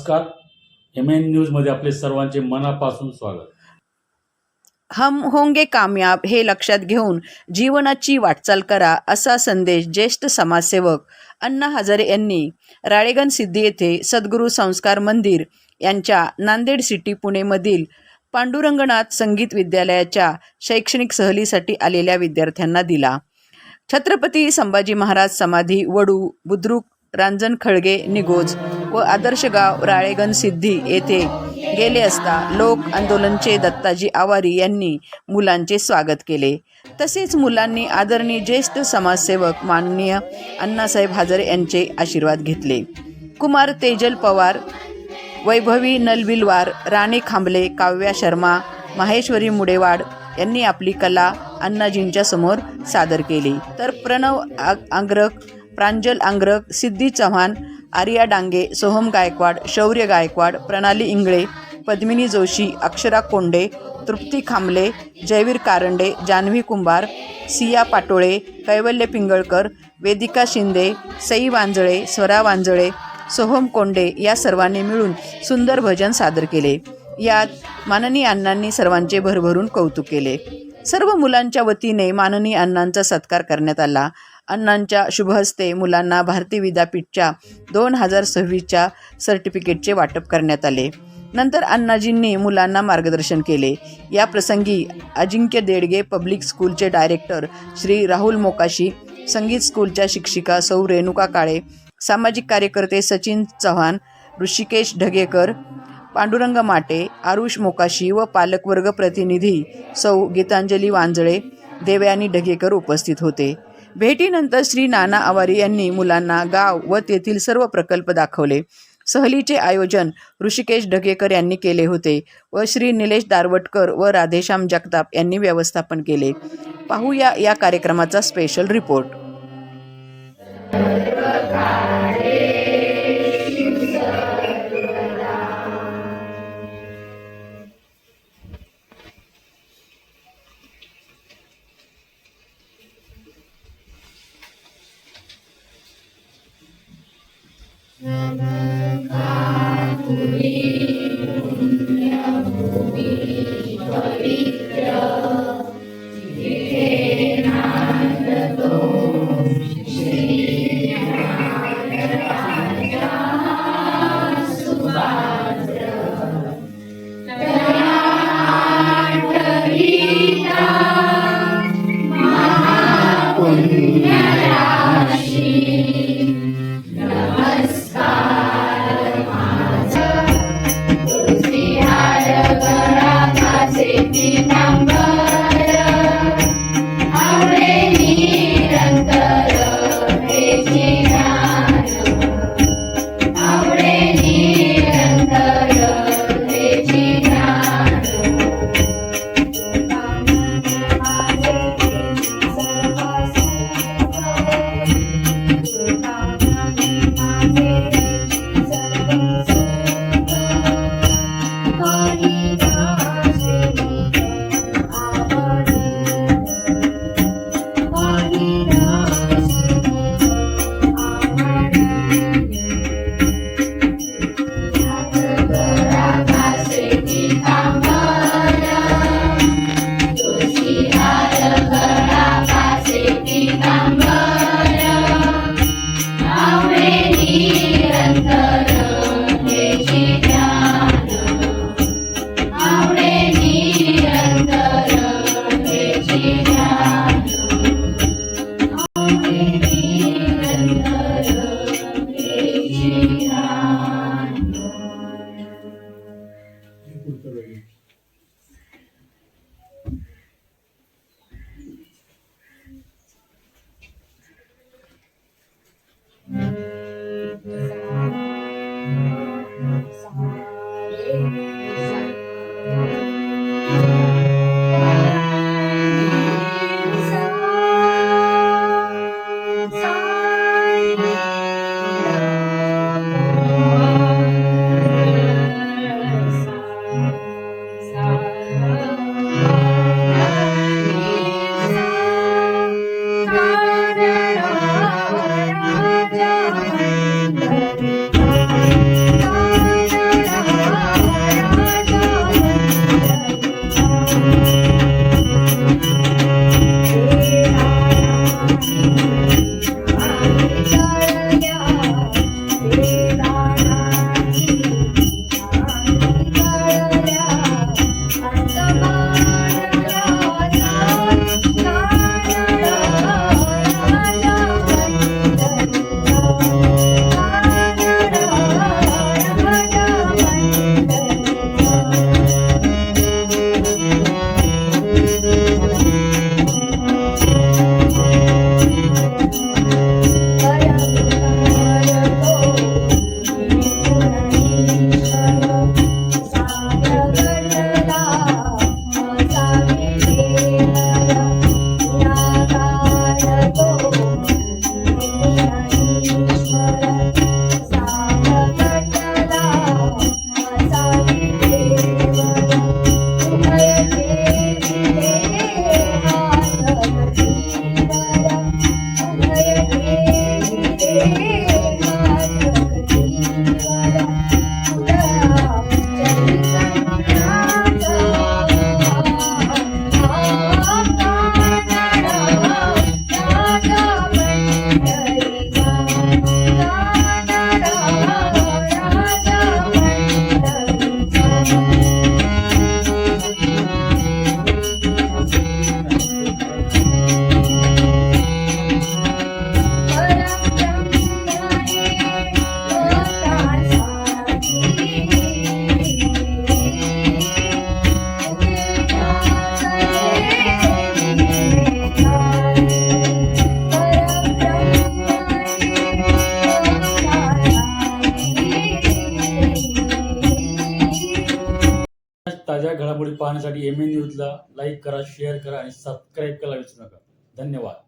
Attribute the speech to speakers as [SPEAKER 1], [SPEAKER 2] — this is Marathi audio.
[SPEAKER 1] नमस्कार. MN न्यूजमध्ये आपले सर्वांचे मनापासून स्वागत.
[SPEAKER 2] हम होंगे कामयाब हे लक्षात घेऊन जीवनाची वाटचाल करा असा संदेश ज्येष्ठ समाजसेवक अण्णा हजारे यांनी राळेगण सिद्धी येथे सद्गुरू संस्कार मंदिर यांच्या नांदेड सिटी पुणेमधील पांडुरंगनाथ संगीत विद्यालयाच्या शैक्षणिक सहलीसाठी आलेल्या विद्यार्थ्यांना दिला. छत्रपती संभाजी महाराज समाधी वडू बुद्रुक रांजण खळगे निगोज व आदर्श गाव राळेगण सिद्धी येथे गेले असता लोक आंदोलनचे दत्ताजी आवारी यांनी मुलांचे स्वागत केले. तसेच मुलांनी आदरणीय ज्येष्ठ समाजसेवक माननीय अण्णासाहेब हजारे यांचे आशीर्वाद घेतले. कुमार तेजल पवार, वैभवी नलविलवार, राणे खांबले, काव्या शर्मा, माहेश्वरी मुडेवाड यांनी आपली कला अण्णाजींच्या समोर सादर केली. तर प्रणव आंग्रक, प्रांजल आंग्रक, सिद्धी चव्हाण, आर्या डांगे, सोहम गायकवाड, शौर्य गायकवाड, प्रणाली इंगळे, पद्मिनी जोशी, अक्षरा कोंडे, तृप्ती खांबले, जयवीर कारंडे, जान्हवी कुंभार, सिया पाटोळे, कैवल्य पिंगळकर, वेदिका शिंदे, सई वांजळे, स्वरा वांजळे, सोहम कोंडे या सर्वांनी मिळून सुंदर भजन सादर केले. यात माननीय अण्णांनी सर्वांचे भरभरून कौतुक केले. सर्व मुलांच्या वतीने माननीय अण्णांचा सत्कार करण्यात आला. अण्णांच्या शुभहस्ते मुलांना भारती विद्यापीठच्या 2026च्या सर्टिफिकेटचे वाटप करण्यात आले. नंतर अण्णाजींनी मुलांना मार्गदर्शन केले. या प्रसंगी अजिंक्य देडगे पब्लिक स्कूलचे डायरेक्टर श्री राहुल मोकाशी, संगीत स्कूलच्या शिक्षिका सौ रेणुका काळे, सामाजिक कार्यकर्ते सचिन चव्हाण, ऋषिकेश ढगेकर, पांडुरंग माटे, आरुष मोकाशी व पालकवर्ग प्रतिनिधी सौ गीतांजली वांजळे, देवयानी ढगेकर उपस्थित होते. भेटीनंतर श्री नाना आवारी यांनी मुलांना गाव व तेथील सर्व प्रकल्प दाखवले. सहलीचे आयोजन ऋषिकेश ढगेकर यांनी केले होते व श्री निलेश दारवटकर व राधेश्याम जगताप यांनी व्यवस्थापन केले. पाहूया या कार्यक्रमाचा स्पेशल रिपोर्ट.
[SPEAKER 1] ताज्या घडामोडी पाहण्यासाठी MN न्यूजला लाईक करा, शेअर करा आणि सबस्क्राईब करायला विसरू नका. धन्यवाद.